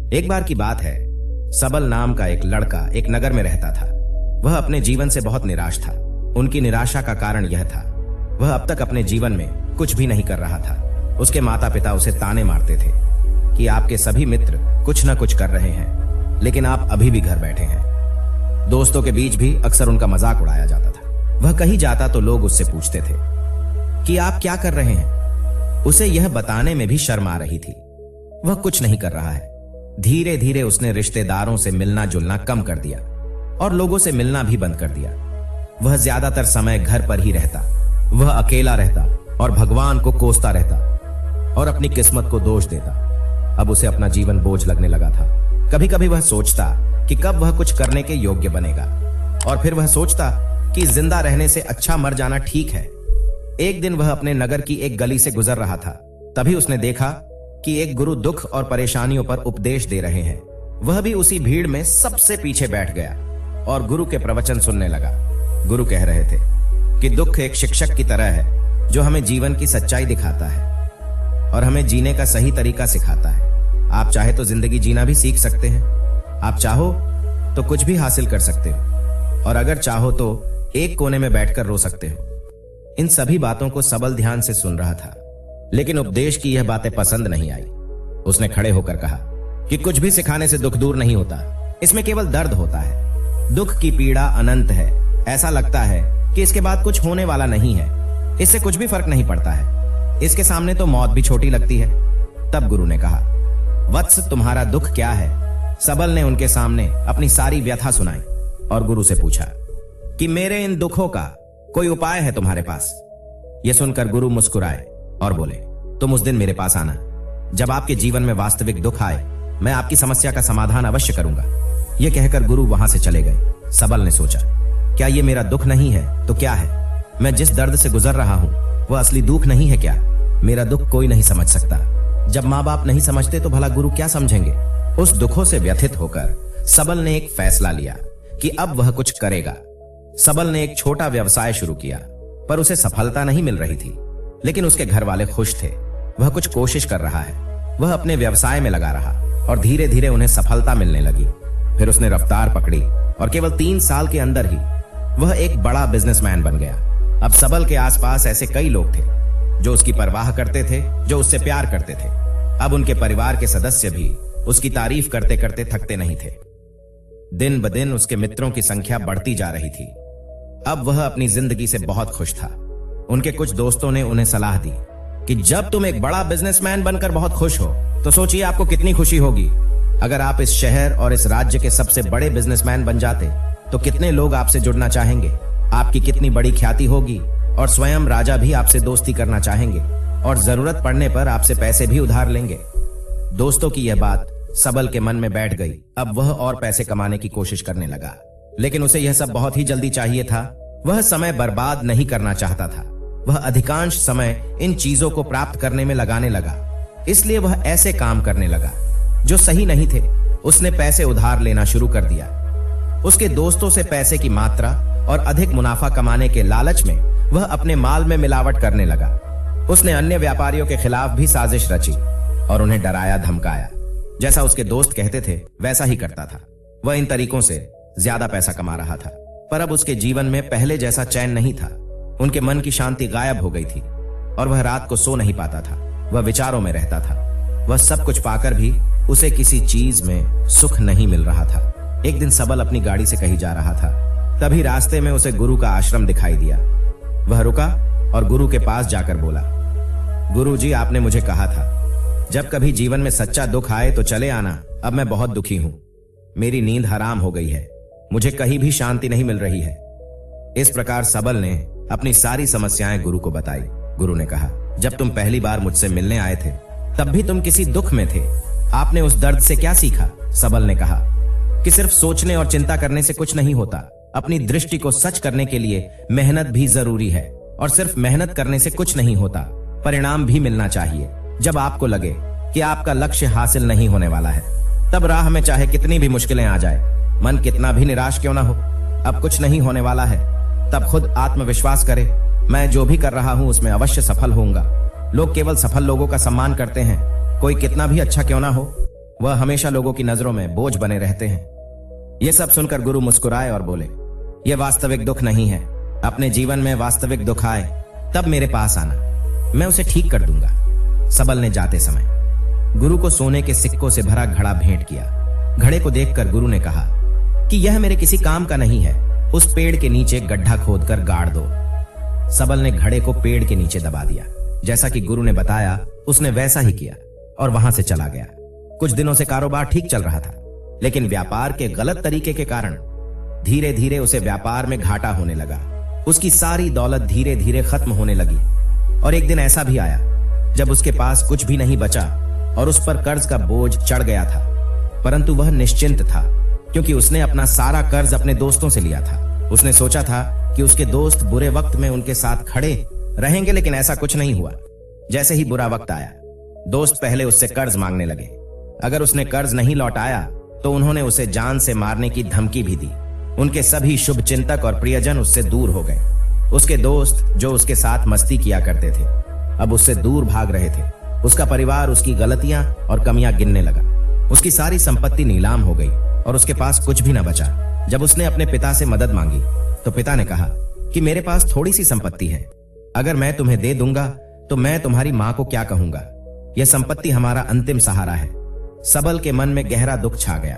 एक बार की बात है, सबल नाम का एक लड़का एक नगर में रहता था। वह अपने जीवन से बहुत निराश था। उनकी निराशा का कारण यह था, वह अब तक अपने जीवन में कुछ भी नहीं कर रहा था। उसके माता पिता उसे ताने मारते थे कि आपके सभी मित्र कुछ न कुछ कर रहे हैं, लेकिन आप अभी भी घर बैठे हैं। दोस्तों के बीच भी अक्सर उनका मजाक उड़ाया जाता था। वह कहीं जाता तो लोग उससे पूछते थे कि आप क्या कर रहे हैं। उसे यह बताने में भी शर्म आ रही थी। वह कुछ नहीं कर रहा है। धीरे धीरे उसने रिश्तेदारों से मिलना जुलना कम कर दिया और लोगों से मिलना भी बंद कर दिया। वह ज्यादातर समय घर पर ही रहता। वह अकेला रहता और भगवान को कोसता रहता और अपनी किस्मत को दोष देता। अब उसे अपना जीवन बोझ लगने लगा था। कभी कभी वह सोचता कि कब वह कुछ करने के योग्य बनेगा, और फिर वह सोचता कि जिंदा रहने से अच्छा मर जाना ठीक है। एक दिन वह अपने नगर की एक गली से गुजर रहा था। तभी उसने देखा कि एक गुरु दुख और परेशानियों पर उपदेश दे रहे हैं। वह भी उसी भीड़ में सबसे पीछे बैठ गया और गुरु के प्रवचन सुनने लगा। गुरु कह रहे थे कि दुख एक शिक्षक की तरह है जो हमें जीवन की सच्चाई दिखाता है और हमें जीने का सही तरीका सिखाता है। आप चाहे तो जिंदगी जीना भी सीख सकते हैं। आप चाहो तो कुछ भी हासिल कर सकते हो, और अगर चाहो तो एक कोने में बैठकर रो सकते हो। इन सभी बातों को सबल ध्यान से सुन रहा था, लेकिन उपदेश की यह बातें पसंद नहीं आई। उसने खड़े होकर कहा कि कुछ भी सिखाने से दुख दूर नहीं होता, इसमें केवल दर्द होता है। दुख की पीड़ा अनंत है। ऐसा लगता है कि इसके बाद कुछ होने वाला नहीं है, इससे कुछ भी फर्क नहीं पड़ता है, इसके सामने तो मौत भी छोटी लगती है। तब गुरु ने कहा, वत्स तुम्हारा दुख क्या है? सबल ने उनके सामने अपनी सारी व्यथा सुनाई और गुरु से पूछा कि मेरे इन दुखों का कोई उपाय है तुम्हारे पास? यह सुनकर गुरु मुस्कुराए और बोले, तुम उस दिन मेरे पास आना जब आपके जीवन में वास्तविक दुख आए। मैं आपकी समस्या का समाधान अवश्य करूंगा। यह कहकर गुरु वहां से चले गए। सबल ने सोचा, क्या ये मेरा दुख नहीं है तो क्या है? मैं जिस दर्द से गुजर रहा हूं वह असली दुख नहीं है क्या? मेरा दुख कोई नहीं समझ सकता। जब माँ बाप नहीं समझते तो भला गुरु क्या समझेंगे? उस दुखों से व्यथित होकर सबल ने एक फैसला लिया कि अब वह कुछ करेगा। सबल ने एक छोटा व्यवसाय शुरू किया, पर उसे सफलता नहीं मिल रही थी, लेकिन उसके घर वाले खुश थे। वह कुछ कोशिश कर रहा है। वह अपने व्यवसाय में लगा रहा और धीरे धीरे उन्हें सफलता मिलने लगी। फिर उसने रफ्तार पकड़ी और केवल 3 साल के अंदर ही वह एक बड़ा बिजनेसमैन बन गया। अब सबल के आसपास ऐसे कई लोग थे जो उसकी परवाह करते थे, जो उससे प्यार करते थे। अब उनके परिवार के सदस्य भी उसकी तारीफ करते करते थकते नहीं थे। दिन ब दिन उसके मित्रों की संख्या बढ़ती जा रही थी। अब वह अपनी जिंदगी से बहुत खुश था। उनके कुछ दोस्तों ने उन्हें सलाह दी कि जब तुम एक बड़ा बिजनेसमैन बनकर बहुत खुश हो तो सोचिए आपको कितनी खुशी होगी अगर आप इस शहर और इस राज्य के सबसे बड़े बिजनेसमैन बन जाते तो कितने लोग आपसे जुड़ना चाहेंगे, आपकी कितनी बड़ी ख्याति होगी और स्वयं राजा भी आपसे दोस्ती करना चाहेंगे और जरूरत पड़ने पर आपसे पैसे भी उधार लेंगे। दोस्तों की यह बात सबल के मन में बैठ गई। अब वह और पैसे कमाने की कोशिश करने लगा, लेकिन उसे यह सब बहुत ही जल्दी चाहिए था। वह समय बर्बाद नहीं करना चाहता था। वह अधिकांश समय इन चीजों को प्राप्त करने में लगाने लगा। इसलिए वह ऐसे काम करने लगा जो सही नहीं थे। उसने पैसे उधार लेना शुरू कर दिया। उसके दोस्तों से पैसे की मात्रा और अधिक मुनाफा कमाने के लालच में वह अपने माल में मिलावट करने लगा। उसने अन्य व्यापारियों के खिलाफ भी साजिश रची और उन्हें डराया धमकाया। जैसा उसके दोस्त कहते थे वैसा ही करता था। वह इन तरीकों से ज्यादा पैसा कमा रहा था, पर अब उसके जीवन में पहले जैसा चैन नहीं था। उनके मन की शांति गायब हो गई थी और वह रात को सो नहीं पाता था। वह विचारों में रहता था। वह सब कुछ पाकर भी उसे किसी चीज में सुख नहीं मिल रहा था। एक दिन सबल अपनी गाड़ी से कहीं जा रहा था। तभी रास्ते में उसे गुरु का आश्रम दिखाई दिया। वह रुका और गुरु के पास जाकर बोला, गुरुजी, आपने मुझे कहा था जब कभी जीवन में सच्चा दुख आए तो चले आना। अब मैं बहुत दुखी हूं। मेरी नींद हराम हो गई है। मुझे कहीं भी शांति नहीं मिल रही है। इस प्रकार सबल ने अपनी सारी समस्याएं गुरु को बताई। गुरु ने कहा, जब तुम पहली बार मुझसे मिलने आए थे तब भी तुम किसी दुख में थे। आपने उस दर्द से क्या सीखा? सबल ने कहा कि सिर्फ सोचने और चिंता करने से कुछ नहीं होता। अपनी दृष्टि को सच करने के लिए मेहनत भी जरूरी है, और सिर्फ मेहनत करने से कुछ नहीं होता, परिणाम भी मिलना चाहिए। जब आपको लगे कि आपका लक्ष्य हासिल नहीं होने वाला है, तब राह में चाहे कितनी भी मुश्किलें आ जाए, मन कितना भी निराश क्यों ना हो, अब कुछ नहीं होने वाला है, तब खुद आत्मविश्वास करे, मैं जो भी कर रहा हूं उसमें अवश्य सफल होऊंगा। लोग केवल सफल लोगों का सम्मान करते हैं, कोई कितना भी अच्छा क्यों ना हो। वह हमेशा लोगों की नजरों में बोझ बने रहते हैं। यह सब सुनकर गुरु मुस्कुराए और बोले, यह वास्तविक दुख नहीं है। अपने जीवन में वास्तविक दुख आए तब मेरे पास आना, मैं उसे ठीक कर दूंगा। सबल ने जाते समय गुरु को सोने के सिक्कों से भरा घड़ा भेंट किया। घड़े को देखकर गुरु ने कहा कि यह मेरे किसी काम का नहीं है, उस पेड़ के नीचे गड्ढा खोदकर गाड़ दो। सबल ने घड़े को पेड़ के नीचे दबा दिया। जैसा कि गुरु ने बताया उसने वैसा ही किया और वहां से चला गया। कुछ दिनों से कारोबार ठीक चल रहा था, लेकिन व्यापार के गलत तरीके के कारण धीरे धीरे उसे व्यापार में घाटा होने लगा। उसकी सारी दौलत धीरे धीरे खत्म होने लगी और एक दिन ऐसा भी आया जब उसके पास कुछ भी नहीं बचा और उस पर कर्ज का बोझ चढ़ गया था। परंतु वह निश्चिंत था, क्योंकि उसने अपना सारा कर्ज अपने दोस्तों से लिया था। उसने सोचा था कि उसके दोस्त बुरे वक्त में उनके साथ खड़े रहेंगे, लेकिन ऐसा कुछ नहीं हुआ। जैसे ही बुरा वक्त आया, दोस्त पहले उससे कर्ज मांगने लगे। अगर उसने कर्ज नहीं लौटाया तो उन्होंने उसे जान से मारने की धमकी भी दी। उनके सभी शुभ चिंतक और प्रियजन उससे दूर हो गए। उसके दोस्त जो उसके साथ मस्ती किया करते थे, अब उससे दूर भाग रहे थे। उसका परिवार उसकी गलतियां और कमियां गिनने लगा। उसकी सारी संपत्ति नीलाम हो गई और उसके पास कुछ भी न बचा। जब उसने अपने पिता से मदद मांगी तो पिता ने कहा कि मेरे पास थोड़ी सी संपत्ति है, अगर मैं तुम्हें दे दूंगा तो मैं तुम्हारी मां को क्या कहूंगा। यह संपत्ति हमारा अंतिम सहारा है। सबल के मन में गहरा दुख छा गया।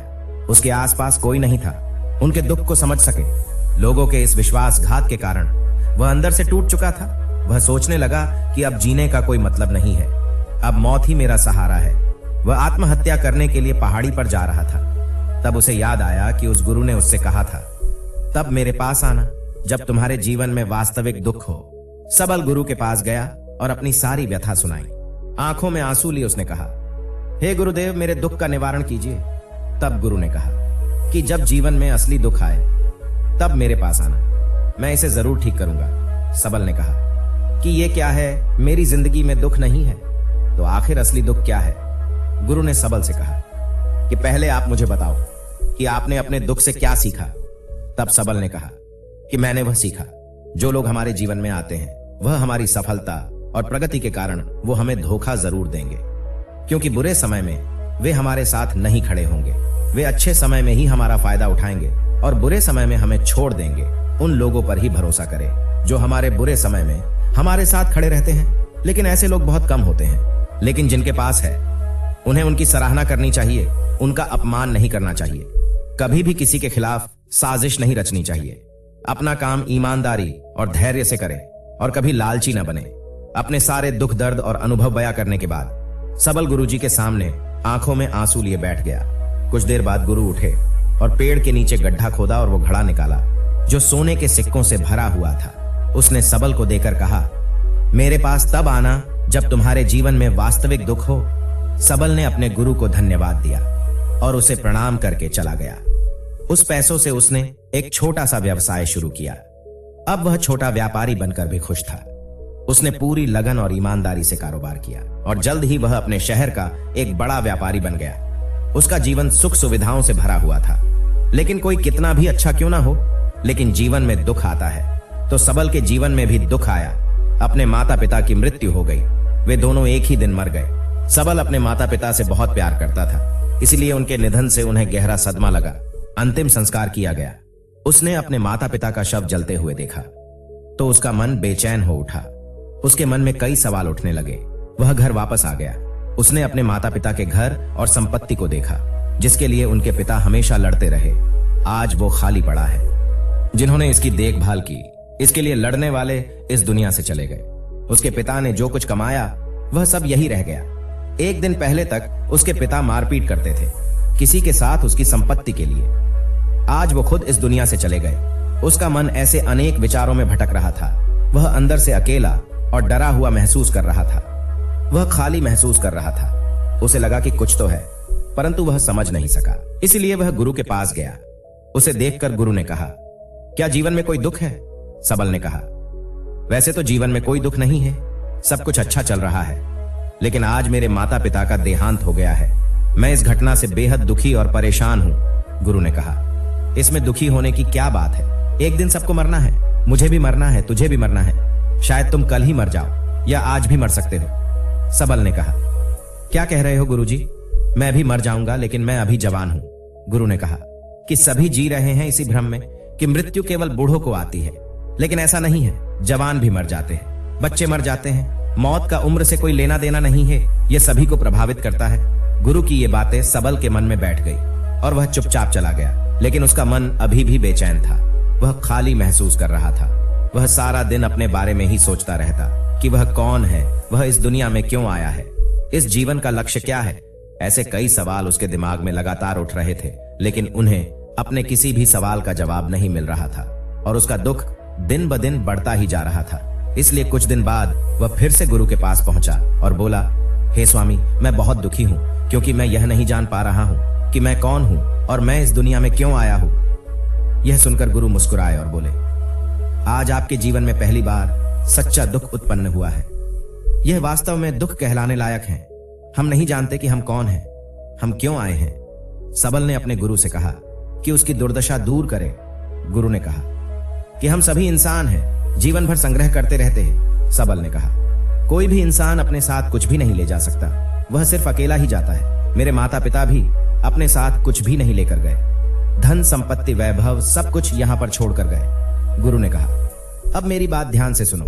उसके आसपास कोई नहीं था उनके दुख को समझ सके। लोगों के इस विश्वासघात के कारण वह अंदर से टूट चुका था। वह सोचने लगा कि अब जीने का कोई मतलब नहीं है, अब मौत ही मेरा सहारा है। वह आत्महत्या करने के लिए पहाड़ी पर जा रहा था। तब उसे याद आया कि उस गुरु ने उससे कहा था, तब मेरे पास आना जब तुम्हारे जीवन में वास्तविक दुख हो। सबल गुरु के पास गया और अपनी सारी व्यथा सुनाई। आंखों में आंसू लिए उसने कहा, हे गुरुदेव, मेरे दुख का निवारण कीजिए। तब गुरु ने कहा कि जब जीवन में असली दुख आए तब मेरे पास आना, मैं इसे जरूर ठीक करूंगा। सबल ने कहा कि ये क्या है, मेरी जिंदगी में दुख नहीं है तो आखिर असली दुख क्या है। गुरु ने सबल से कहा कि पहले आप मुझे बताओ कि आपने अपने दुख से क्या सीखा। तब सबल ने कहा कि मैंने वह सीखा, जो लोग हमारे जीवन में आते हैं वह हमारी सफलता और प्रगति के कारण वो हमें धोखा जरूर देंगे, क्योंकि बुरे समय में वे हमारे साथ नहीं खड़े होंगे। वे अच्छे समय में ही हमारा फायदा उठाएंगे और बुरे समय में हमें छोड़ देंगे। उन लोगों पर ही भरोसा करें जो हमारे बुरे समय में हमारे साथ खड़े रहते हैं। लेकिन ऐसे लोग बहुत कम होते हैं, लेकिन जिनके पास है उन्हें उनकी सराहना करनी चाहिए, उनका अपमान नहीं करना चाहिए। कभी भी किसी के खिलाफ साजिश नहीं रचनी चाहिए। अपना काम ईमानदारी और धैर्य से करें और कभी लालची न बने। अपने सारे दुख दर्द और अनुभव बयां करने के बाद सबल गुरुजी के सामने आंखों में आंसू लिए बैठ गया। कुछ देर बाद गुरु उठे और पेड़ के नीचे गड्ढा खोदा और वो घड़ा निकाला जो सोने के सिक्कों से भरा हुआ था। उसने सबल को देकर कहा, मेरे पास तब आना जब तुम्हारे जीवन में वास्तविक दुख हो। सबल ने अपने गुरु को धन्यवाद दिया और उसे प्रणाम करके चला गया। उस पैसों से उसने एक छोटा सा व्यवसाय शुरू किया। अब वह छोटा व्यापारी बनकर भी खुश था। उसने पूरी लगन और ईमानदारी से कारोबार किया और जल्द ही वह अपने शहर का एक बड़ा व्यापारी बन गया। उसका जीवन सुख सुविधाओं से भरा हुआ था। लेकिन कोई कितना भी अच्छा क्यों ना हो, लेकिन जीवन में दुख आता है। तो सबल के जीवन में भी दुख आया। अपने माता पिता की मृत्यु हो गई। वे दोनों एक ही दिन मर गए। सबल अपने माता पिता से बहुत प्यार करता था, इसलिए उनके निधन से उन्हें गहरा सदमा लगा। अंतिम संस्कार किया गया। उसने अपने माता पिता का शव जलते हुए देखा तो उसका मन बेचैन हो उठा। उसके मन में कई सवाल उठने लगे। वह घर वापस आ गया। उसने अपने माता पिता के घर और संपत्ति को देखा, जिसके लिए उनके पिता हमेशा लड़ते रहे। आज वो खाली पड़ा है। जिन्होंने इसकी देखभाल की, इसके लिए लड़ने वाले इस दुनिया से चले गए। उसके पिता ने जो कुछ कमाया वह सब यही रह गया। एक दिन पहले तक उसके पिता मारपीट करते थे किसी के साथ उसकी संपत्ति के लिए। आज वो खुद इस दुनिया से चले गए। उसका मन ऐसे अनेक विचारों में भटक रहा था। वह अंदर से अकेला और डरा हुआ महसूस कर रहा था। वह खाली महसूस कर रहा था। उसे लगा कि कुछ तो है, परंतु वह समझ नहीं सका। इसलिए वह गुरु के पास गया। उसे देखकर गुरु ने कहा, क्या जीवन में कोई दुख है? सबल ने कहा, वैसे तो जीवन में कोई दुख नहीं है, सब कुछ अच्छा चल रहा है। लेकिन आज मेरे माता पिता का देहांत हो गया है। मैं इस घटना से बेहद दुखी और परेशान हूं। गुरु ने कहा, इसमें दुखी होने की क्या बात है? एक दिन सबको मरना है। मुझे भी मरना है, तुझे भी मरना है। शायद तुम कल ही मर जाओ या आज भी मर सकते हो। सबल ने कहा, क्या कह रहे हो गुरुजी? मैं भी मर जाऊंगा, लेकिन मैं अभी जवान हूं। गुरु ने कहा कि सभी जी रहे हैं इसी भ्रम में कि मृत्यु केवल बूढ़ों को आती है, लेकिन ऐसा नहीं है। जवान भी मर जाते हैं, बच्चे मर जाते हैं। मौत का उम्र से कोई लेना देना नहीं है, यह सभी को प्रभावित करता है। गुरु की ये बातें सबल के मन में बैठ गई और वह चुपचाप चला गया, लेकिन उसका मन अभी भी बेचैन था। वह खाली महसूस कर रहा था। वह सारा दिन अपने बारे में ही सोचता रहता कि वह कौन है, वह इस दुनिया में क्यों आया है, इस जीवन का लक्ष्य क्या है। ऐसे कई सवाल उसके दिमाग में लगातार उठ रहे थे, लेकिन उन्हें अपने किसी भी सवाल का जवाब नहीं मिल रहा था और उसका दुख दिन ब दिन बढ़ता ही जा रहा था। इसलिए कुछ दिन बाद वह फिर से गुरु के पास पहुंचा और बोला, हे स्वामी, मैं बहुत दुखी हूं, क्योंकि मैं यह नहीं जान पा रहा हूं कि मैं कौन हूं और मैं इस दुनिया में क्यों आया हूं। यह सुनकर गुरु मुस्कुराए और बोले, आज आपके जीवन में पहली बार सच्चा दुख उत्पन्न हुआ है। यह वास्तव में दुख कहलाने लायक है। हम नहीं जानते कि हम कौन हैं, हम क्यों आए हैं। सबल ने अपने गुरु से कहा कि उसकी दुर्दशा दूर करे। गुरु ने कहा कि हम सभी इंसान हैं, जीवन भर संग्रह करते रहते हैं। सबल ने कहा, कोई भी इंसान अपने साथ कुछ भी नहीं ले जा सकता, वह सिर्फ अकेला ही जाता है। मेरे माता पिता भी अपने साथ कुछ भी नहीं लेकर गए, धन संपत्ति वैभव सब कुछ यहां पर छोड़कर गए। गुरु ने कहा, अब मेरी बात ध्यान से सुनो।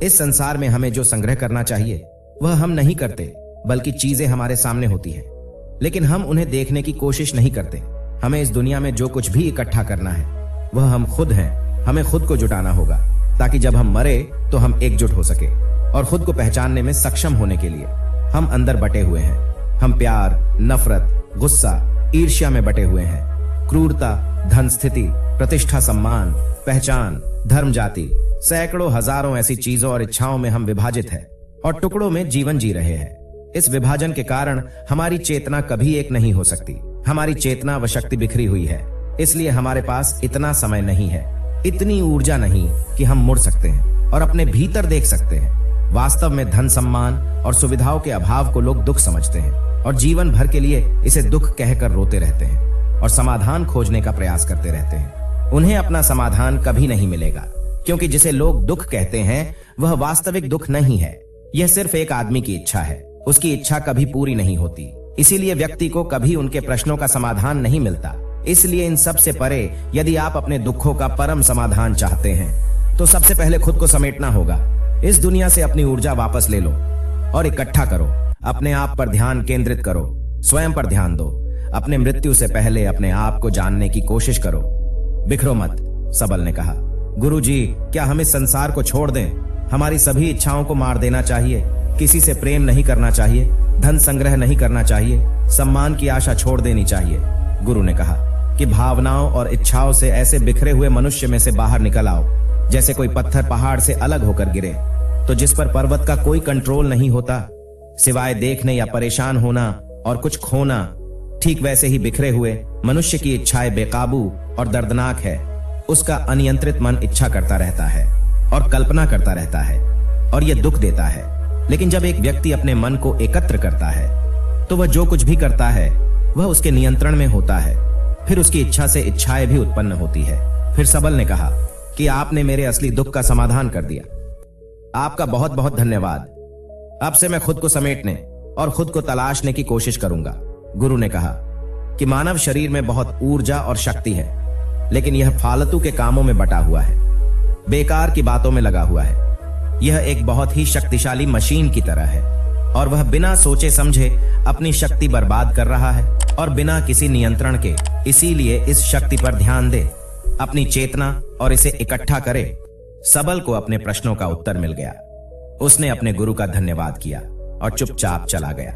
इस संसार में हमें जो संग्रह करना चाहिए वह हम नहीं करते, बल्कि चीजें हमारे सामने होती हैं, लेकिन हम उन्हें देखने की कोशिश नहीं करते। हमें इस दुनिया में जो कुछ भी इकट्ठा करना है वह हम खुद हैं। हमें खुद को जुटाना होगा, ताकि जब हम मरे तो हम एकजुट हो सके और खुद को पहचानने में सक्षम होने के लिए। हम अंदर बटे हुए हैं। हम प्यार, नफरत, गुस्सा, ईर्ष्या में बटे हुए हैं। क्रूरता, धन, स्थिति, प्रतिष्ठा, सम्मान, पहचान, धर्म, जाति, सैकड़ों हजारों ऐसी चीजों और इच्छाओं में हम विभाजित हैं और टुकड़ों में जीवन जी रहे हैं। इस विभाजन के कारण हमारी चेतना कभी एक नहीं हो सकती। हमारी चेतना व शक्ति बिखरी हुई है, इसलिए हमारे पास इतना समय नहीं है, इतनी ऊर्जा नहीं कि हम मुड़ सकते हैं और अपने भीतर देख सकते हैं। वास्तव में धन, सम्मान और सुविधाओं के अभाव को लोग दुख समझते हैं और जीवन भर के लिए इसे दुख कहकर रोते रहते हैं और समाधान खोजने का प्रयास करते रहते हैं। उन्हें अपना समाधान कभी नहीं मिलेगा, क्योंकि जिसे लोग दुख कहते हैं वह वास्तविक दुख नहीं है। यह सिर्फ एक आदमी की इच्छा है। उसकी इच्छा कभी पूरी नहीं होती, इसीलिए व्यक्ति को कभी उनके प्रश्नों का समाधान नहीं मिलता। इसलिए इन सब से परे यदि आप अपने दुखों का परम समाधान चाहते हैं तो सबसे पहले खुद को समेटना होगा। इस दुनिया से अपनी ऊर्जा वापस ले लो और इकट्ठा करो। अपने आप पर ध्यान केंद्रित करो, स्वयं पर ध्यान दो। अपने मृत्यु से पहले अपने आप को जानने की कोशिश करो। बिखरो मत, सबल ने कहा। गुरुजी, क्या हम इस संसार को छोड़ दें? हमारी सभी इच्छाओं को मार देना चाहिए। किसी से प्रेम नहीं करना चाहिए, धन संग्रह नहीं करना चाहिए, सम्मान की आशा छोड़ देनी चाहिए। गुरु ने कहा कि भावनाओं और इच्छाओं से ऐसे बिखरे हुए मनुष्य में से बाहर निकल आओ, जैसे कोई पत्थर पहाड़ से अलग होकर गिरे तो जिस पर पर्वत का कोई कंट्रोल नहीं होता सिवाय देखने या परेशान होना और कुछ खोना। ठीक वैसे ही बिखरे हुए मनुष्य की इच्छाएं बेकाबू और दर्दनाक है। उसका अनियंत्रित मन इच्छा करता रहता है और कल्पना करता रहता है और यह दुख देता है। लेकिन जब एक व्यक्ति अपने मन को एकत्र करता है तो वह जो कुछ भी करता है वह उसके नियंत्रण में होता है। फिर उसकी इच्छा से इच्छाएं भी उत्पन्न होती है। फिर सबल ने कहा कि आपने मेरे असली दुख का समाधान कर दिया। आपका बहुत बहुत धन्यवाद। अब से मैं खुद को समेटने और खुद को तलाशने की कोशिश करूंगा। गुरु ने कहा कि मानव शरीर में बहुत ऊर्जा और शक्ति है, लेकिन यह फालतू के कामों में बटा हुआ है, बेकार की बातों में लगा हुआ है। यह एक बहुत ही शक्तिशाली मशीन की तरह है और वह बिना सोचे समझे अपनी शक्ति बर्बाद कर रहा है और बिना किसी नियंत्रण के। इसीलिए इस शक्ति पर ध्यान दे, अपनी चेतना और इसे इकट्ठा करे। सबल को अपने प्रश्नों का उत्तर मिल गया। उसने अपने गुरु का धन्यवाद किया और चुपचाप चला गया।